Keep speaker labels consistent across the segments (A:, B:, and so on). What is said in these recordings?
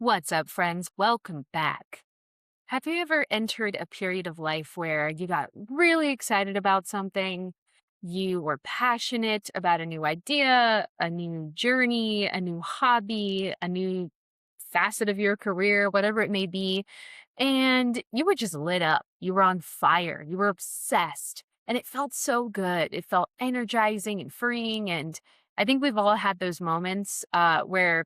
A: What's up, friends? Welcome back. Have you ever entered a period of life where you got really excited about something? You were passionate about a new idea, a new journey, a new hobby, a new facet of your career, whatever it may be, and you were just lit up. You were on fire. You were obsessed. And it felt so good. It felt energizing and freeing. And I think we've all had those moments where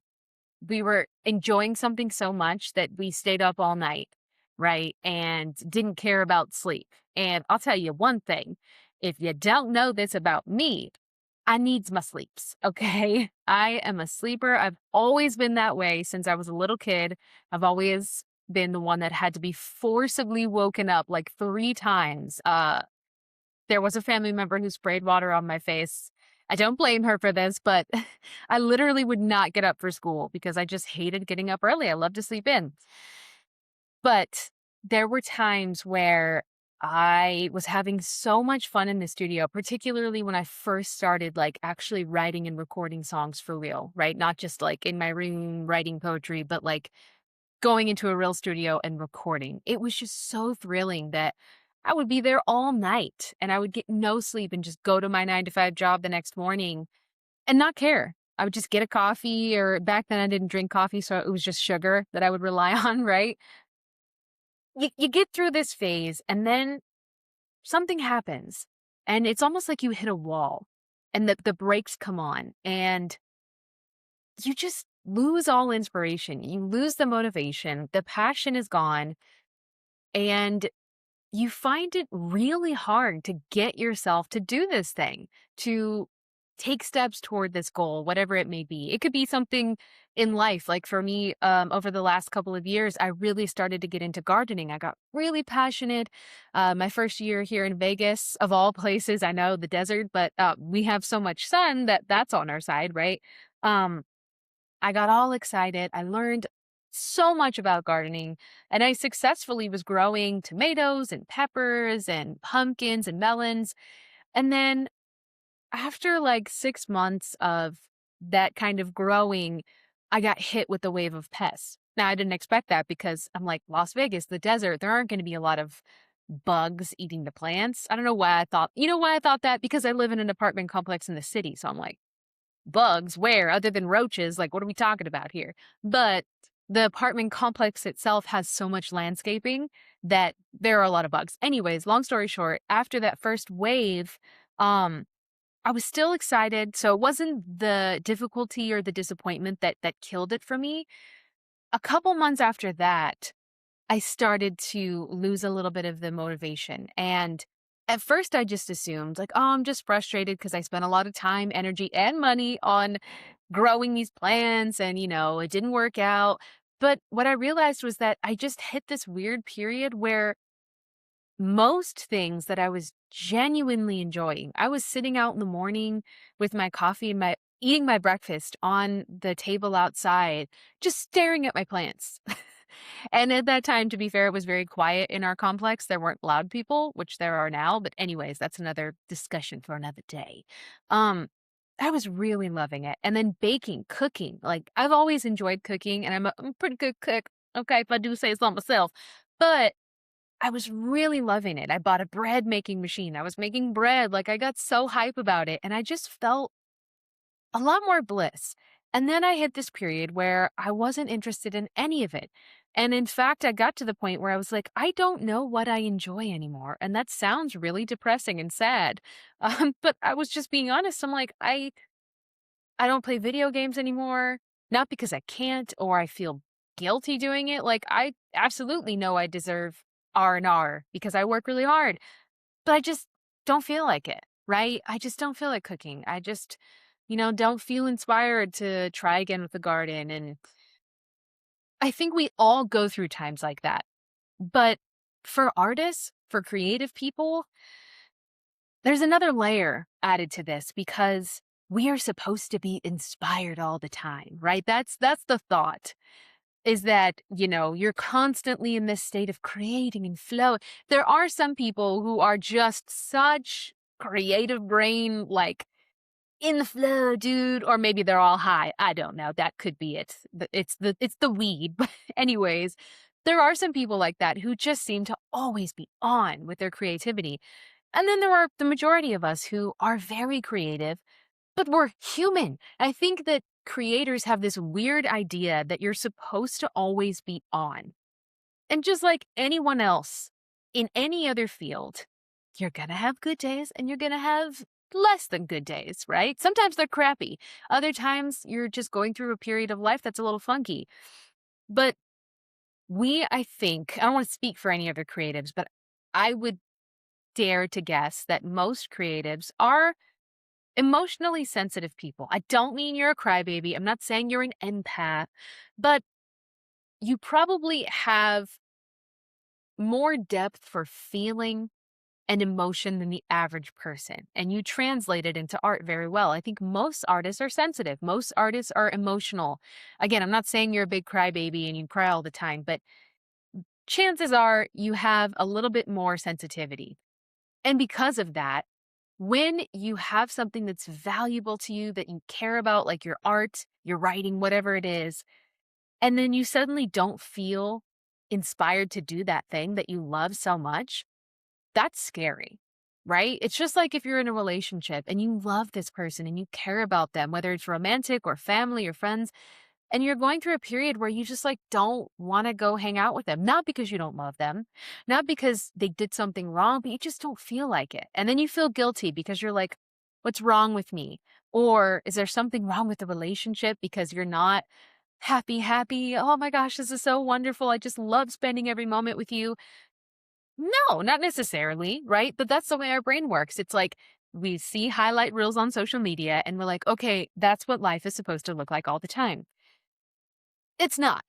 A: we were enjoying something so much that we stayed up all night, right? And didn't care about sleep. And I'll tell you one thing, if you don't know this about me, I needs my sleeps, okay? I am a sleeper. I've always been that way since I was a little kid. I've always been the one that had to be forcibly woken up like 3 times. There was a family member who sprayed water on my face. I don't blame her for this, but I literally would not get up for school because I just hated getting up early. I love to sleep in. But there were times where I was having so much fun in the studio, particularly when I first started like actually writing and recording songs for real, right? Not just like in my room writing poetry, but like going into a real studio and recording. It was just so thrilling that I would be there all night and I would get no sleep and just go to my 9 to 5 job the next morning and not care. I would just get a coffee, or back then I didn't drink coffee, so it was just sugar that I would rely on, right? You get through this phase and then something happens and it's almost like you hit a wall and the brakes come on and you just lose all inspiration. You lose the motivation. The passion is gone. And you find it really hard to get yourself to do this thing, to take steps toward this goal, whatever it may be. It could be something in life. Like for me, over the last couple of years, I really started to get into gardening. I got really passionate. My first year here in Vegas, of all places, I know the desert, but we have so much sun that that's on our side, right? Um, I got all excited. I learned so much about gardening, and I successfully was growing tomatoes and peppers and pumpkins and melons. And then after like 6 months of that kind of growing, I got hit with the wave of pests. Now, I didn't expect that because I'm like, Las Vegas, the desert, there aren't going to be a lot of bugs eating the plants. I don't know why I thought, why I thought that? Because I live in an apartment complex in the city. So I'm like, bugs where other than roaches? Like, what are we talking about here? But the apartment complex itself has so much landscaping that there are a lot of bugs. Anyways, long story short, after that first wave, um, I was still excited. So it wasn't the difficulty or the disappointment that killed it for me. A couple months after that, I started to lose a little bit of the motivation. And at first, I just assumed, like, oh, I'm just frustrated because I spent a lot of time, energy, and money on growing these plants and, it didn't work out. But what I realized was that I just hit this weird period where most things that I was genuinely enjoying, I was sitting out in the morning with my coffee and my eating my breakfast on the table outside, just staring at my plants. And at that time, to be fair, it was very quiet in our complex. There weren't loud people, which there are now. But anyways, that's another discussion for another day. Um, I was really loving it. And then baking, cooking. Like I've always enjoyed cooking and I'm a pretty good cook. Okay, if I do say so myself. But I was really loving it. I bought a bread making machine. I was making bread. Like I got so hype about it. And I just felt a lot more bliss. And then I hit this period where I wasn't interested in any of it. And in fact, I got to the point where I was like, I don't know what I enjoy anymore. And that sounds really depressing and sad. But I was just being honest. I'm like, I don't play video games anymore, not because I can't or I feel guilty doing it. Like I absolutely know I deserve R&R because I work really hard, but I just don't feel like it, right? I just don't feel like cooking. I just, don't feel inspired to try again with the garden. And I think we all go through times like that. But for artists, for creative people, there's another layer added to this because we are supposed to be inspired all the time, right? That's the thought is that, you're constantly in this state of creating and flow. There are some people who are just such creative brain, like in the flow, dude. Or maybe they're all high. I don't know. That could be it. It's the weed. But anyways, there are some people like that who just seem to always be on with their creativity. And then there are the majority of us who are very creative, but we're human. I think that creators have this weird idea that you're supposed to always be on. And just like anyone else in any other field, you're going to have good days and you're going to have less than good days, right? Sometimes they're crappy. Other times you're just going through a period of life that's a little funky. But I think, I don't want to speak for any other creatives, but I would dare to guess that most creatives are emotionally sensitive people. I don't mean you're a crybaby. I'm not saying you're an empath, but you probably have more depth for feeling and emotion than the average person. And you translate it into art very well. I think most artists are sensitive. Most artists are emotional. Again, I'm not saying you're a big crybaby and you cry all the time, but chances are you have a little bit more sensitivity. And because of that, when you have something that's valuable to you that you care about, like your art, your writing, whatever it is, and then you suddenly don't feel inspired to do that thing that you love so much, that's scary, right? It's just like if you're in a relationship and you love this person and you care about them, whether it's romantic or family or friends, and you're going through a period where you just like don't want to go hang out with them, not because you don't love them, not because they did something wrong, but you just don't feel like it. And then you feel guilty because you're like, what's wrong with me? Or is there something wrong with the relationship because you're not happy? Oh my gosh, this is so wonderful. I just love spending every moment with you. No, not necessarily, right? But that's the way our brain works. It's like we see highlight reels on social media and we're like, okay, that's what life is supposed to look like all the time. It's not.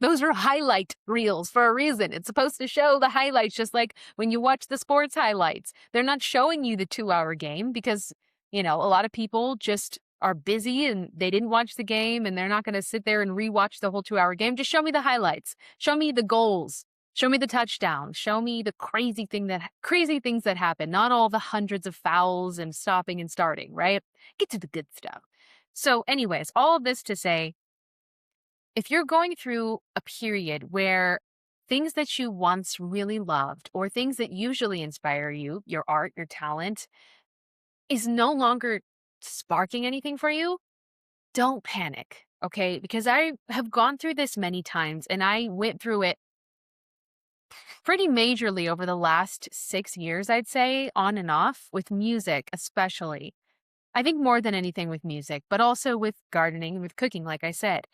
A: Those are highlight reels for a reason. It's supposed to show the highlights, just like when you watch the sports highlights. They're not showing you the 2 hour game because, a lot of people just are busy and they didn't watch the game and they're not going to sit there and rewatch the whole 2 hour game. Just show me the highlights. Show me the goals. Show me the touchdown. Show me the crazy things that happen, not all the hundreds of fouls and stopping and starting, right? Get to the good stuff. So, anyways, all of this to say, if you're going through a period where things that you once really loved or things that usually inspire you, your art, your talent, is no longer sparking anything for you, don't panic, okay? Because I have gone through this many times and I went through it pretty majorly over the last 6 years, I'd say, on and off with music, especially. I think more than anything with music, but also with gardening and with cooking, like I said.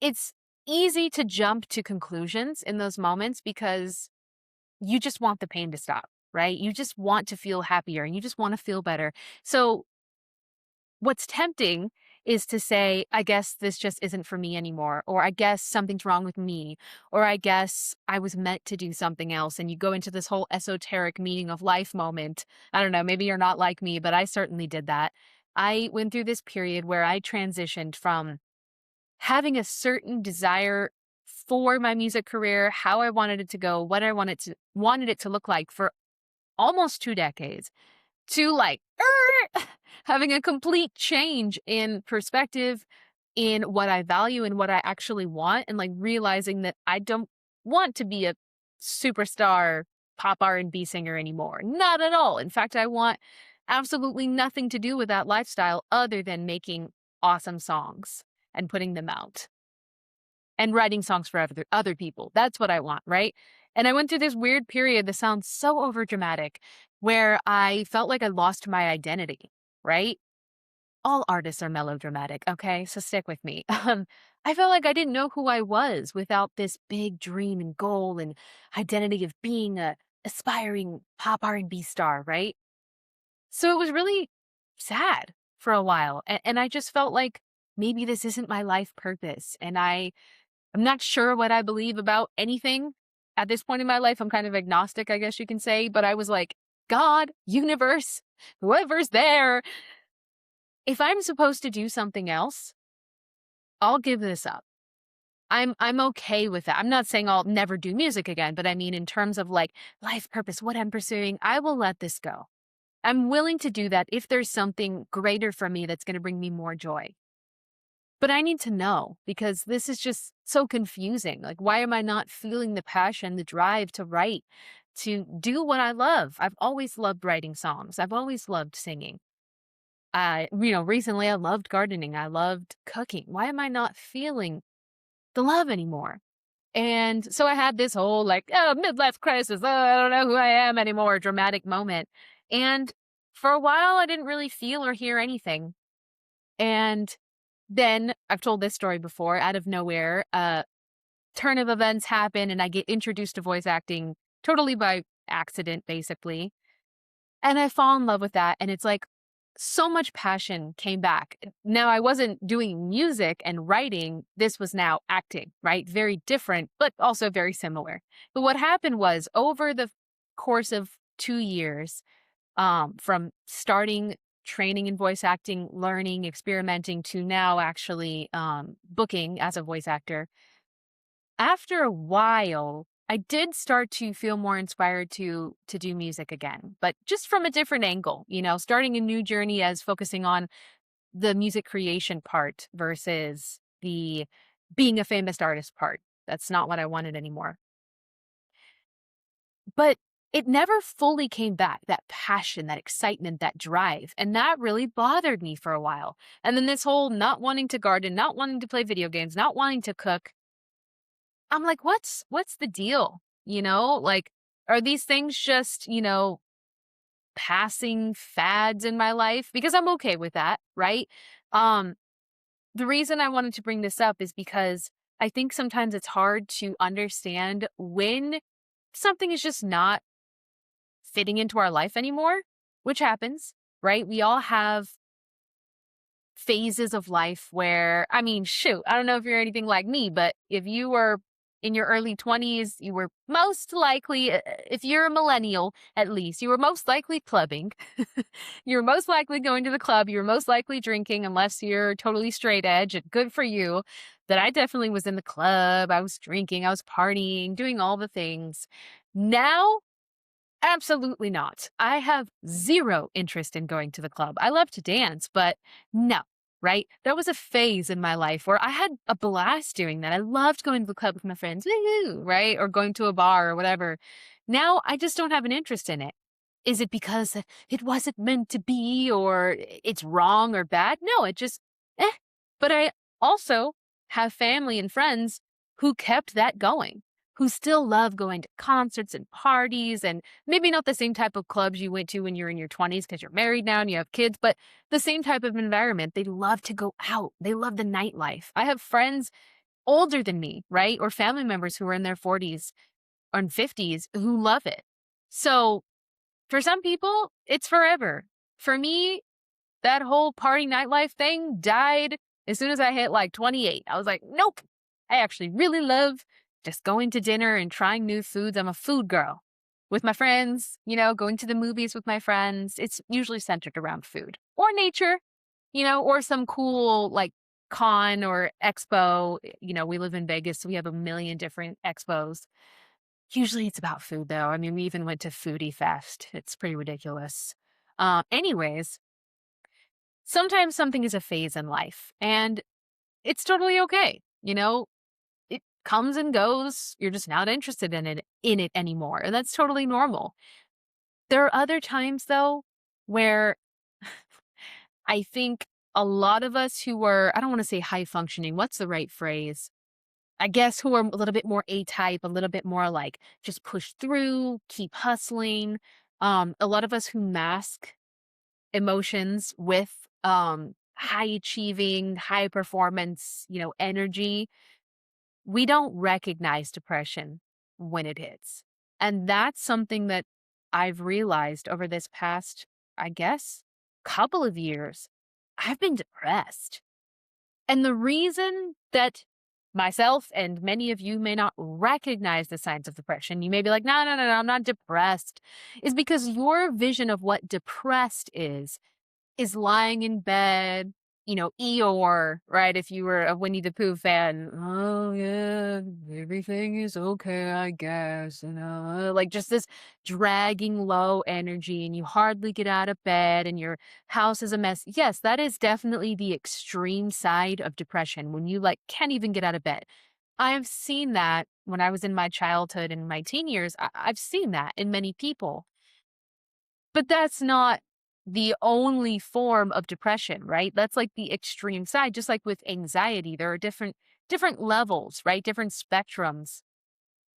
A: It's easy to jump to conclusions in those moments because you just want the pain to stop, right? You just want to feel happier and you just want to feel better. So, what's tempting is to say, I guess this just isn't for me anymore, or I guess something's wrong with me, or I guess I was meant to do something else. And you go into this whole esoteric meaning of life moment. I don't know, maybe you're not like me, but I certainly did that. I went through this period where I transitioned from having a certain desire for my music career, how I wanted it to go, what I wanted it to look like for almost 2 decades, to like having a complete change in perspective in what I value and what I actually want, and like realizing that I don't want to be a superstar pop R&B singer anymore. Not at all. In fact, I want absolutely nothing to do with that lifestyle other than making awesome songs and putting them out and writing songs for other people. That's what I want, right? And I went through this weird period that sounds so overdramatic where I felt like I lost my identity, right? All artists are melodramatic, okay? So stick with me. I felt like I didn't know who I was without this big dream and goal and identity of being a aspiring pop R&B star, right? So it was really sad for a while. And I just felt like maybe this isn't my life purpose. And I'm not sure what I believe about anything at this point in my life. I'm kind of agnostic, I guess you can say. But I was like, God, universe, whoever's there, if I'm supposed to do something else, I'll give this up. I'm okay with that. I'm not saying I'll never do music again, but I mean in terms of like life purpose, what I'm pursuing, I will let this go. I'm willing to do that if there's something greater for me that's going to bring me more joy. But I need to know because this is just so confusing. Like, why am I not feeling the passion, the drive to write, to do what I love? I've always loved writing songs. I've always loved singing. Recently I loved gardening. I loved cooking. Why am I not feeling the love anymore? And so I had this whole like, oh, midlife crisis. Oh, I don't know who I am anymore, dramatic moment. And for a while, I didn't really feel or hear anything. And then I've told this story before, out of nowhere, a turn of events happen and I get introduced to voice acting totally by accident, basically. And I fall in love with that. And it's like so much passion came back. Now, I wasn't doing music and writing. This was now acting, right? Very different, but also very similar. But what happened was over the course of 2 years, from starting training in voice acting, learning, experimenting to now actually booking as a voice actor, after a while, I did start to feel more inspired to do music again, but just from a different angle, starting a new journey as focusing on the music creation part versus the being a famous artist part. That's not what I wanted anymore. But it never fully came back, that passion, that excitement, that drive. And that really bothered me for a while. And then this whole not wanting to garden, not wanting to play video games, not wanting to cook, I'm like, what's the deal? Like, are these things just, passing fads in my life? Because I'm okay with that, right? Um, the reason I wanted to bring this up is because I think sometimes it's hard to understand when something is just not fitting into our life anymore, which happens, right? We all have phases of life where, I mean, shoot, I don't know if you're anything like me, but if you were in your early 20s, you were most likely, if you're a millennial at least, you were most likely clubbing. You're most likely going to the club. You're most likely drinking, unless you're totally straight edge. And good for you. That I definitely was in the club. I was drinking. I was partying, doing all the things. Now, absolutely not. I have zero interest in going to the club. I love to dance, but no, right? There was a phase in my life where I had a blast doing that. I loved going to the club with my friends, woo, right? Or going to a bar or whatever. Now I just don't have an interest in it. Is it because it wasn't meant to be or it's wrong or bad? No, it just, eh. But I also have family and friends who kept that going, who still love going to concerts and parties and maybe not the same type of clubs you went to when you're in your 20s because you're married now and you have kids, but the same type of environment. They love to go out. They love the nightlife. I have friends older than me, right? Or family members who are in their 40s or 50s who love it. So for some people, it's forever. For me, that whole party nightlife thing died as soon as I hit like 28. I was like, nope. I actually really love just going to dinner and trying new foods. I'm a food girl with my friends, going to the movies with my friends. It's usually centered around food or nature, or some cool like con or expo. We live in Vegas, so we have a million different expos. Usually it's about food though. I mean, we even went to Foodie Fest. It's pretty ridiculous. Anyways, sometimes something is a phase in life and it's totally okay. It comes and goes. You're just not interested in it anymore. And that's totally normal. There are other times though where I think a lot of us who are, I don't want to say high functioning, what's the right phrase? I guess who are a little bit more A type, a little bit more like just push through, keep hustling. A lot of us who mask emotions with high achieving, high performance, energy, we don't recognize depression when it hits. And that's something that I've realized over this past, I guess, couple of years. I've been depressed. And the reason that myself and many of you may not recognize the signs of depression, you may be like, no, no, no, no, I'm not depressed, is because your vision of what depressed is lying in bed, Eeyore, right? If you were a Winnie the Pooh fan, oh yeah, everything is okay, I guess. Like just this dragging low energy, and you hardly get out of bed, and your house is a mess. Yes, that is definitely the extreme side of depression when you like can't even get out of bed. I have seen that when I was in my childhood and my teen years. I've seen that in many people. But that's not the only form of depression, right? That's like the extreme side. Just like with anxiety, there are different levels, right? Different spectrums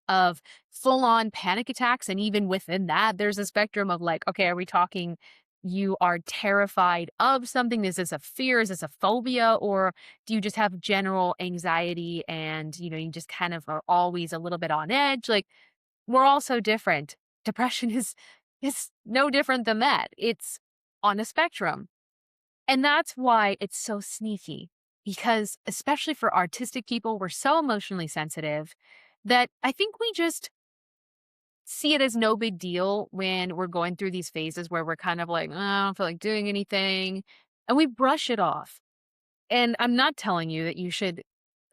A: of full-on panic attacks, and even within that, there's a spectrum of like, okay, are we talking you are terrified of something? Is this a fear? Is this a phobia? Or do you just have general anxiety and, you just kind of are always a little bit on edge? Like, we're all so different. Depression is no different than that. It's on a spectrum. And that's why it's so sneaky, because especially for artistic people, we're so emotionally sensitive that I think we just see it as no big deal when we're going through these phases where we're kind of like, "Oh, I don't feel like doing anything." And we brush it off. And I'm not telling you that you should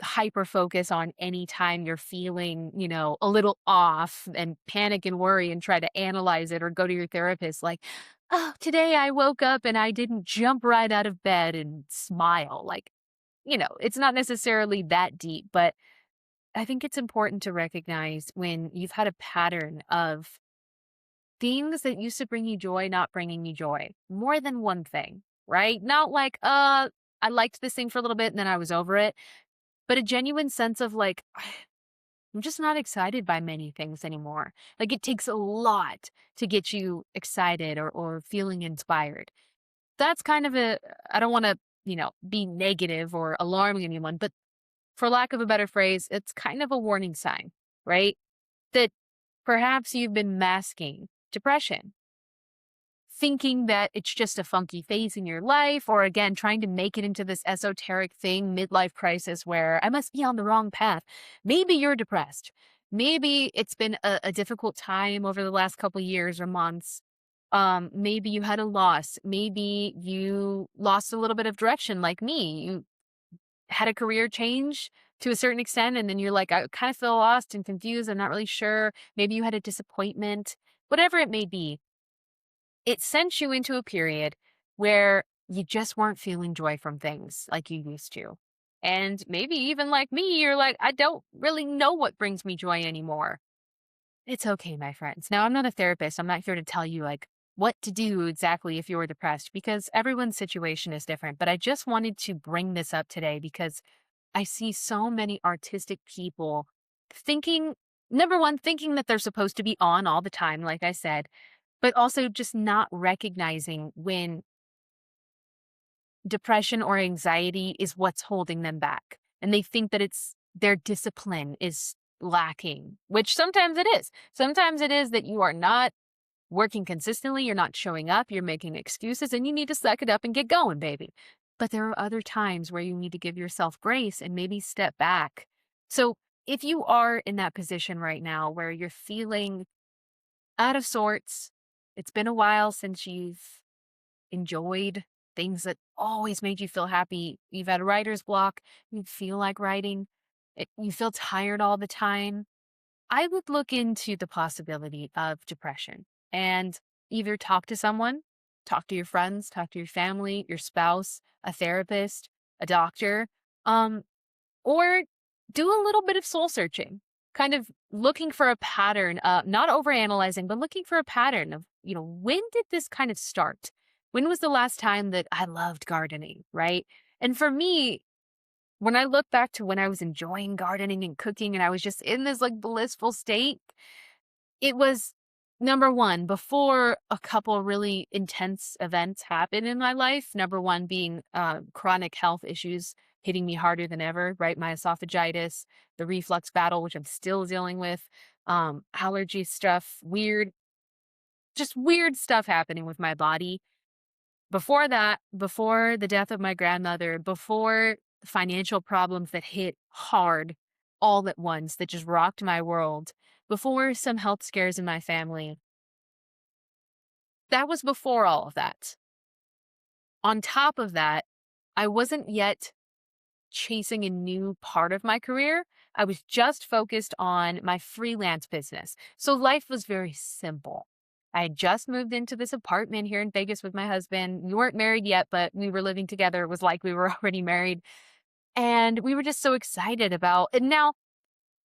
A: hyper focus on any time you're feeling, a little off and panic and worry and try to analyze it or go to your therapist like, oh, today I woke up and I didn't jump right out of bed and smile. Like, it's not necessarily that deep, but I think it's important to recognize when you've had a pattern of things that used to bring you joy not bringing you joy. More than one thing, right? Not like, I liked this thing for a little bit and then I was over it, but a genuine sense of like, I'm just not excited by many things anymore. Like it takes a lot to get you excited or feeling inspired. That's kind of I don't want to, be negative or alarming anyone, but for lack of a better phrase, it's kind of a warning sign, right? That perhaps you've been masking depression, thinking that it's just a funky phase in your life, or again, trying to make it into this esoteric thing, midlife crisis, where I must be on the wrong path. Maybe you're depressed. Maybe it's been a difficult time over the last couple years or months. Maybe you had a loss. Maybe you lost a little bit of direction like me. You had a career change to a certain extent, and then you're like, I kind of feel lost and confused. I'm not really sure. Maybe you had a disappointment, whatever it may be. It sent you into a period where you just weren't feeling joy from things like you used to. And maybe even like me, you're like, I don't really know what brings me joy anymore. It's okay, my friends. Now, I'm not a therapist. I'm not here to tell you like what to do exactly if you're depressed, because everyone's situation is different. But I just wanted to bring this up today because I see so many artistic people thinking, number one, thinking that they're supposed to be on all the time, like I said, but also just not recognizing when depression or anxiety is what's holding them back. And they think that it's their discipline is lacking, which sometimes it is. Sometimes it is that you are not working consistently, you're not showing up, you're making excuses, and you need to suck it up and get going, baby. But there are other times where you need to give yourself grace and maybe step back. So if you are in that position right now where you're feeling out of sorts, it's been a while since you've enjoyed things that always made you feel happy. You've had writer's block, you feel like writing, you feel tired all the time. I would look into the possibility of depression and either talk to someone, talk to your friends, talk to your family, your spouse, a therapist, a doctor, um, or do a little bit of soul searching, kind of looking for a pattern, not overanalyzing, but looking for a pattern of, when did this kind of start? When was the last time that I loved gardening, right? And for me, when I look back to when I was enjoying gardening and cooking and I was just in this like blissful state, it was number one, before a couple really intense events happened in my life. Number one being chronic health issues hitting me harder than ever, right? My esophagitis, the reflux battle, which I'm still dealing with, allergy stuff, just weird stuff happening with my body. Before that, before the death of my grandmother, before financial problems that hit hard all at once, that just rocked my world, before some health scares in my family, that was before all of that. On top of that, I wasn't yet chasing a new part of my career. I was just focused on my freelance business. So life was very simple. I had just moved into this apartment here in Vegas with my husband. We weren't married yet, but we were living together. It was like we were already married. And we were just so excited about and now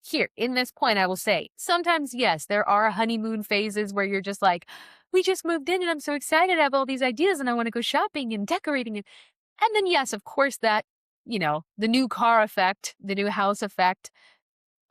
A: here in this point, I will say, sometimes, yes, there are honeymoon phases where you're just like, we just moved in and I'm so excited. I have all these ideas and I want to go shopping and decorating. And then, yes, of course, that, the new car effect, the new house effect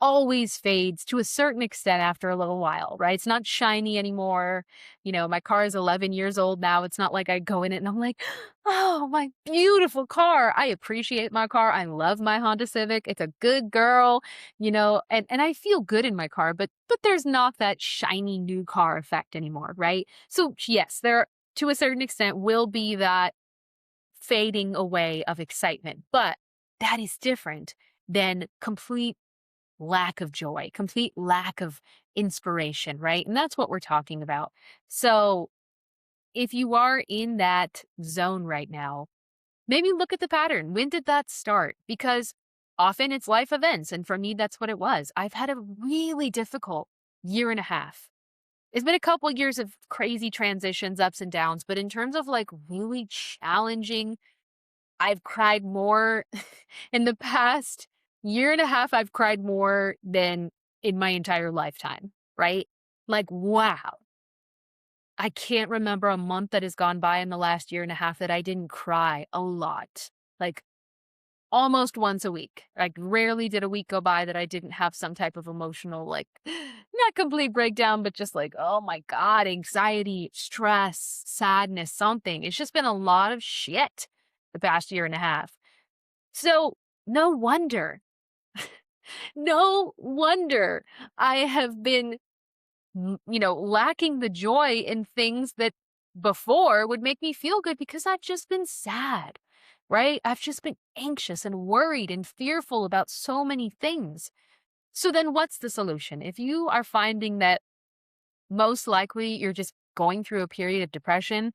A: always fades to a certain extent after a little while, right? It's not shiny anymore. My car is 11 years old now. It's not like I go in it and I'm like, oh, my beautiful car. I appreciate my car. I love my Honda Civic. It's a good girl, and I feel good in my car, but there's not that shiny new car effect anymore, right? So yes, there to a certain extent will be that fading away of excitement, but that is different than complete lack of joy, complete lack of inspiration, right? And that's what we're talking about. So if you are in that zone right now, maybe look at the pattern. When did that start? Because often it's life events. And for me, that's what it was. I've had a really difficult year and a half. It's been a couple years of crazy transitions, ups and downs, but in terms of like really challenging, I've cried more in the past year and a half. I've cried more than in my entire lifetime, right? Like, wow. I can't remember a month that has gone by in the last year and a half that I didn't cry a lot. Like, almost once a week. Like, rarely did a week go by that I didn't have some type of emotional, like, not complete breakdown, but just like, oh my God, anxiety, stress, sadness, something. It's just been a lot of shit the past year and a half. So, no wonder, no wonder I have been, lacking the joy in things that before would make me feel good because I've just been sad, right? I've just been anxious and worried and fearful about so many things. So, then what's the solution? If you are finding that most likely you're just going through a period of depression,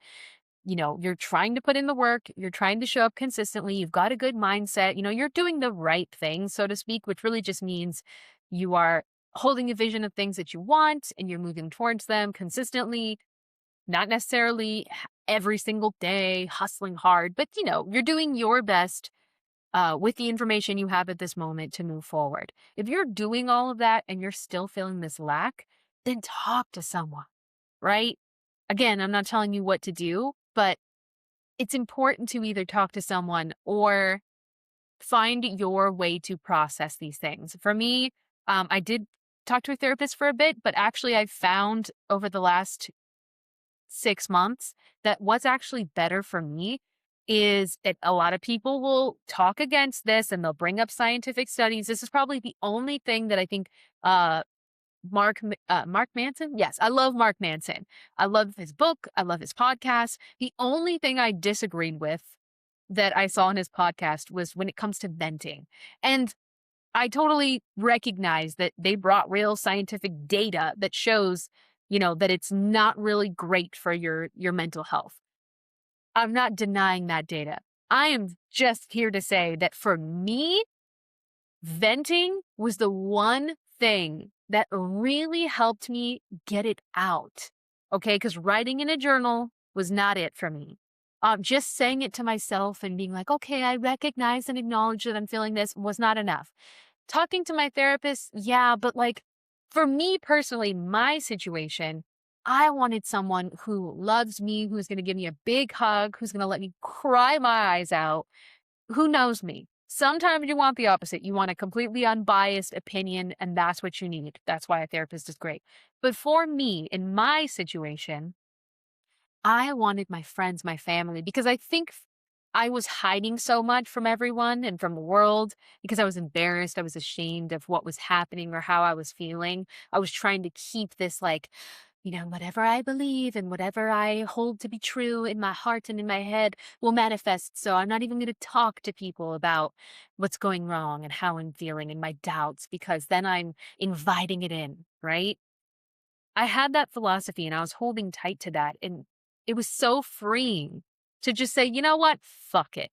A: you're trying to put in the work, you're trying to show up consistently, you've got a good mindset, you're doing the right thing, so to speak, which really just means you are holding a vision of things that you want and you're moving towards them consistently, not necessarily every single day, hustling hard, but you're doing your best with the information you have at this moment to move forward. If you're doing all of that and you're still feeling this lack, then talk to someone, right? Again, I'm not telling you what to do, but it's important to either talk to someone or find your way to process these things. For me, I did talk to a therapist for a bit, but actually, I've found over the last 6 months that what's actually better for me is that a lot of people will talk against this and they'll bring up scientific studies. This is probably the only thing that I think uh, Mark Manson? Yes, I love Mark Manson. I love his book. I love his podcast. The only thing I disagreed with that I saw in his podcast was when it comes to venting. And I totally recognize that they brought real scientific data that shows, that it's not really great for your mental health. I'm not denying that data. I am just here to say that for me, venting was the one thing that really helped me get it out. Okay. Because writing in a journal was not it for me. Just saying it to myself and being like, okay, I recognize and acknowledge that I'm feeling this was not enough. Talking to my therapist, yeah, but like for me personally, my situation, I wanted someone who loves me, who's going to give me a big hug, who's going to let me cry my eyes out, who knows me. Sometimes you want the opposite. You want a completely unbiased opinion, and that's what you need. That's why a therapist is great. But for me, in my situation, I wanted my friends, my family, because I think I was hiding so much from everyone and from the world because I was embarrassed. I was ashamed of what was happening or how I was feeling. I was trying to keep this, like, whatever I believe and whatever I hold to be true in my heart and in my head will manifest. So I'm not even going to talk to people about what's going wrong and how I'm feeling and my doubts because then I'm inviting it in, right? I had that philosophy and I was holding tight to that. And it was so freeing to just say, you know what? Fuck it.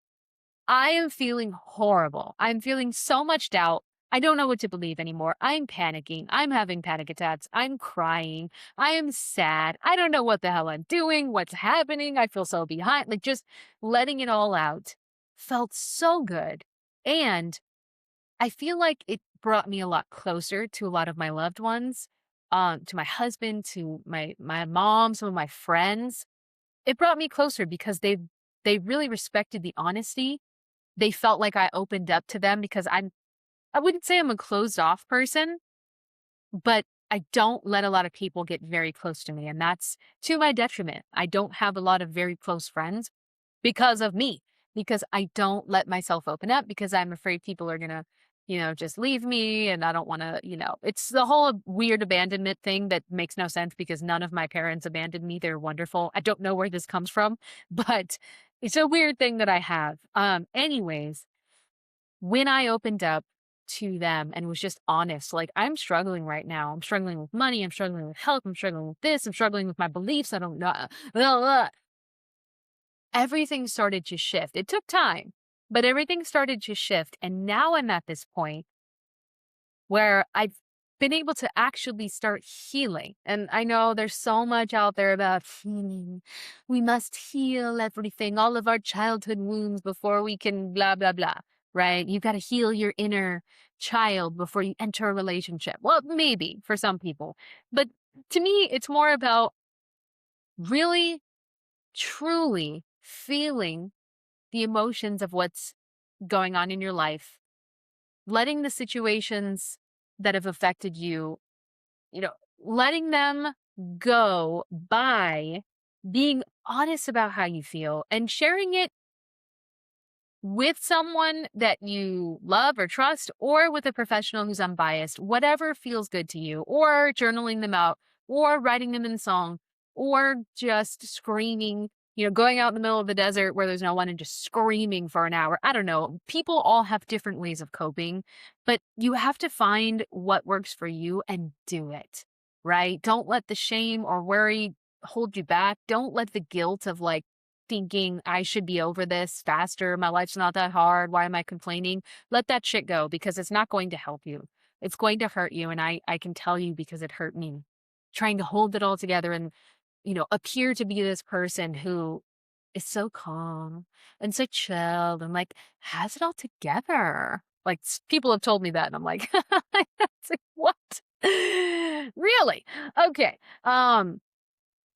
A: I am feeling horrible. I'm feeling so much doubt. I don't know what to believe anymore. I'm panicking. I'm having panic attacks. I'm crying. I am sad. I don't know what the hell I'm doing, what's happening. I feel so behind. Like just letting it all out felt so good. And I feel like it brought me a lot closer to a lot of my loved ones, to my husband, to my mom, some of my friends. It brought me closer because they really respected the honesty. They felt like I opened up to them because I wouldn't say I'm a closed off person, but I don't let a lot of people get very close to me, and that's to my detriment. I don't have a lot of very close friends because of me, because I don't let myself open up because I'm afraid people are gonna, just leave me and I don't wanna, it's the whole weird abandonment thing that makes no sense because none of my parents abandoned me. They're wonderful. I don't know where this comes from, but it's a weird thing that I have. Anyways, when I opened up to them and was just honest, like, I'm struggling right now. I'm struggling with money. I'm struggling with health. I'm struggling with this. I'm struggling with my beliefs. I don't know. Blah, blah. Everything started to shift. It took time, but everything started to shift. And now I'm at this point where I've been able to actually start healing. And I know there's so much out there about healing. We must heal everything, all of our childhood wounds before we can blah, blah, blah, right? You got to heal your inner child before you enter a relationship. Well, maybe for some people. But to me, it's more about really, truly feeling the emotions of what's going on in your life, letting the situations that have affected you, you know, letting them go by being honest about how you feel and sharing it with someone that you love or trust, or with a professional who's unbiased, whatever feels good to you, or journaling them out, or writing them in song, or just screaming, going out in the middle of the desert where there's no one and just screaming for an hour. I don't know. People all have different ways of coping, but you have to find what works for you and do it, right? Don't let the shame or worry hold you back. Don't let the guilt of like, thinking I should be over this faster. My life's not that hard. Why am I complaining? Let that shit go because it's not going to help you. It's going to hurt you. And I can tell you because it hurt me trying to hold it all together and, appear to be this person who is so calm and so chilled and like has it all together. Like people have told me that. And I'm like, it's like, what? Really? Okay.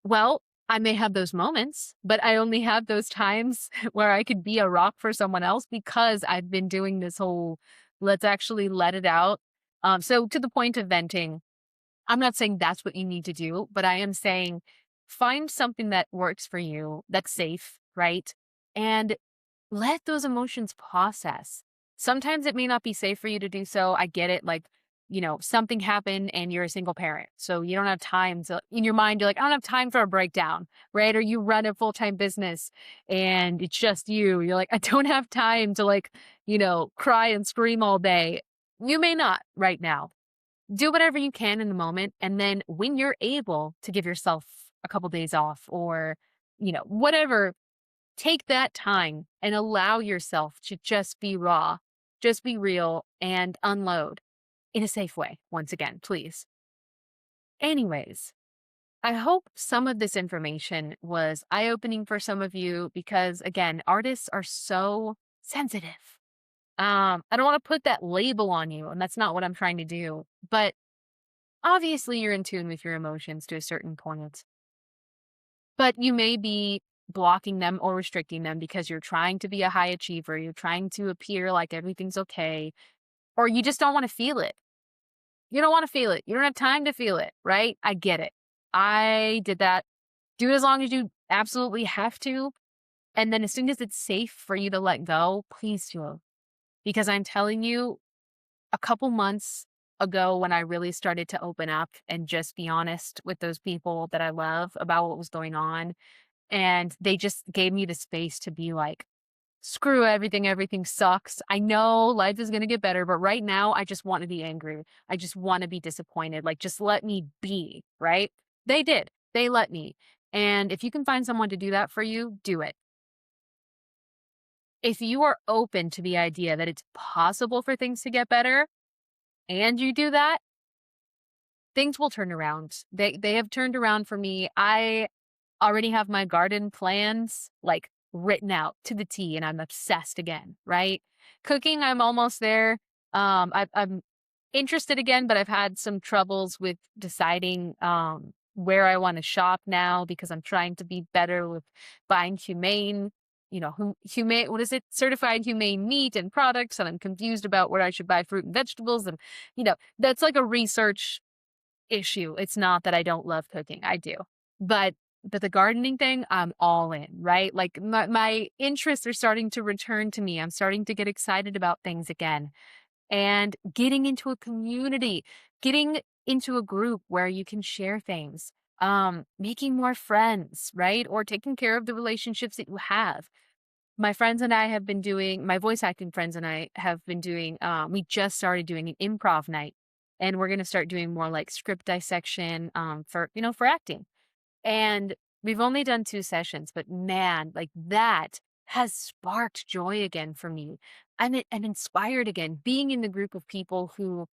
A: Well, I may have those moments, but I only have those times where I could be a rock for someone else because I've been doing this whole let's actually let it out. So to the point of venting, I'm not saying that's what you need to do, but I am saying find something that works for you, that's safe, right? And let those emotions process. Sometimes it may not be safe for you to do so. I get it. Like, something happened and you're a single parent. So you don't have time to, in your mind, you're like, I don't have time for a breakdown, right? Or you run a full time business and it's just you. You're like, I don't have time to, like, cry and scream all day. You may not right now. Do whatever you can in the moment. And then when you're able to give yourself a couple days off or, whatever, take that time and allow yourself to just be raw, just be real and unload in a safe way. Once again, please. Anyways, I hope some of this information was eye opening for some of you because, again, artists are so sensitive. I don't want to put that label on you, and that's not what I'm trying to do. But obviously, you're in tune with your emotions to a certain point. But you may be blocking them or restricting them because you're trying to be a high achiever, you're trying to appear like everything's okay, or you just don't want to feel it. You don't want to feel it. You don't have time to feel it, right? I get it. I did that. Do it as long as you absolutely have to. And then as soon as it's safe for you to let go, please do. Because I'm telling you, a couple months ago when I really started to open up and just be honest with those people that I love about what was going on, and they just gave me the space to be like, screw everything. Everything sucks. I know life is going to get better, but right now I just want to be angry. I just want to be disappointed. Like, just let me be, right? They did. They let me. And if you can find someone to do that for you, do it. If you are open to the idea that it's possible for things to get better and you do that, things will turn around. They have turned around for me. I already have my garden plans like written out to the T and I'm obsessed again, right? Cooking, I'm almost there. I'm interested again, but I've had some troubles with deciding where I want to shop now because I'm trying to be better with buying humane, humane, what is it? Certified humane meat and products. And I'm confused about where I should buy fruit and vegetables. And, that's like a research issue. It's not that I don't love cooking. I do. But the gardening thing, I'm all in, right? Like my interests are starting to return to me. I'm starting to get excited about things again and getting into a community, getting into a group where you can share things, making more friends, right? Or taking care of the relationships that you have. My friends and I have been doing, my voice acting friends and I have been doing, we just started doing an improv night and we're going to start doing more like script dissection for acting. And we've only done 2 sessions, but man, like that has sparked joy again for me. I'm inspired again being in the group of people who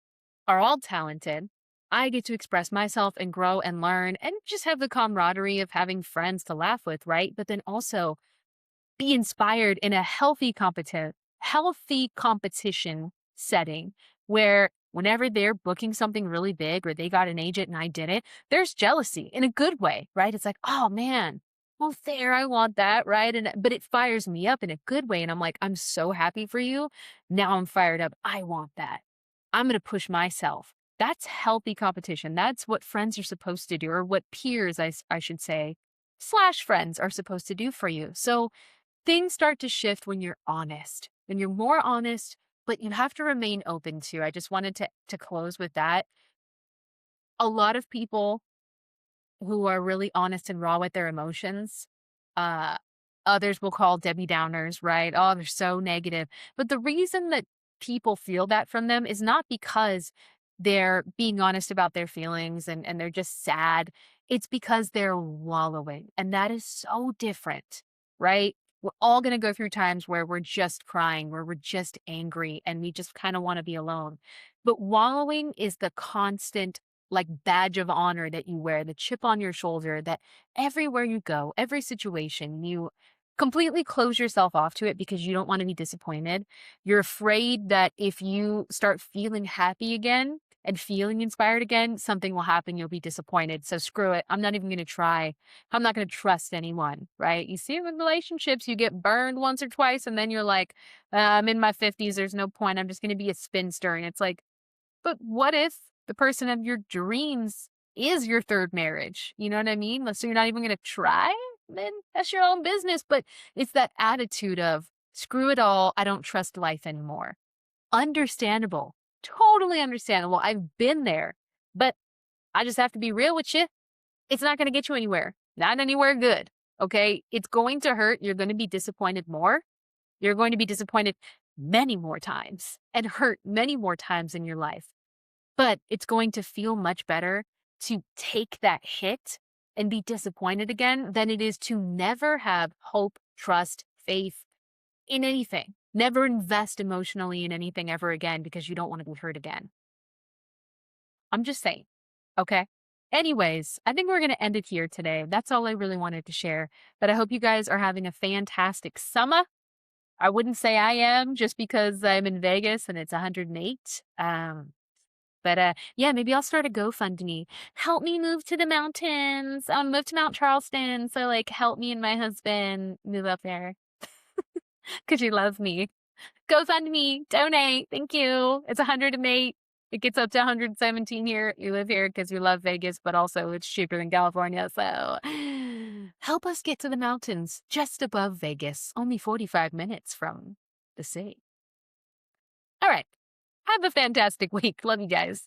A: are all talented. I get to express myself and grow and learn and just have the camaraderie of having friends to laugh with, right? But then also be inspired in a healthy competition setting where whenever they're booking something really big or they got an agent and I didn't, there's jealousy in a good way, right? It's like, oh man, well there, I want that, right? But it fires me up in a good way. And I'm like, I'm so happy for you. Now I'm fired up. I want that. I'm gonna push myself. That's healthy competition. That's what friends are supposed to do, or what peers, I should say, slash friends are supposed to do for you. So things start to shift when you're honest, when you're more honest, but you have to remain open to. I just wanted to close with that. A lot of people who are really honest and raw with their emotions, uh, others will call Debbie Downers, right? Oh, they're so negative. But the reason that people feel that from them is not because they're being honest about their feelings and they're just sad. It's because they're wallowing. And that is so different, right? We're all going to go through times where we're just crying, where we're just angry, and we just kind of want to be alone. But wallowing is the constant like badge of honor that you wear, the chip on your shoulder that everywhere you go, every situation, you completely close yourself off to it because you don't want to be disappointed. You're afraid that if you start feeling happy again and feeling inspired again, something will happen. You'll be disappointed. So screw it. I'm not even going to try. I'm not going to trust anyone, right? You see, with relationships, you get burned once or twice, and then you're like, I'm in my 50s. There's no point. I'm just going to be a spinster. And it's like, but what if the person of your dreams is your third marriage? You know what I mean? So you're not even going to try? Then that's your own business. But it's that attitude of screw it all. I don't trust life anymore. Understandable. Totally understandable. I've been there. But I just have to be real with you. It's not going to get you anywhere. Not anywhere good. Okay. It's going to hurt. You're going to be disappointed more. You're going to be disappointed many more times and hurt many more times in your life. But it's going to feel much better to take that hit and be disappointed again than it is to never have hope, trust, faith in anything. Never invest emotionally in anything ever again because you don't want to be hurt again. I'm just saying. Okay. Anyways, I think we're going to end it here today. That's all I really wanted to share. But I hope you guys are having a fantastic summer. I wouldn't say I am just because I'm in Vegas and it's 108. But yeah, maybe I'll start a GoFundMe. Help me move to the mountains. Move to Mount Charleston. So like help me and my husband move up there. Cause you love me. GoFundMe, donate. Thank you. It's 108. It gets up to 117 here. You live here because you love Vegas, but also it's cheaper than California. So help us get to the mountains just above Vegas, only 45 minutes from the sea. All right. Have a fantastic week. Love you guys.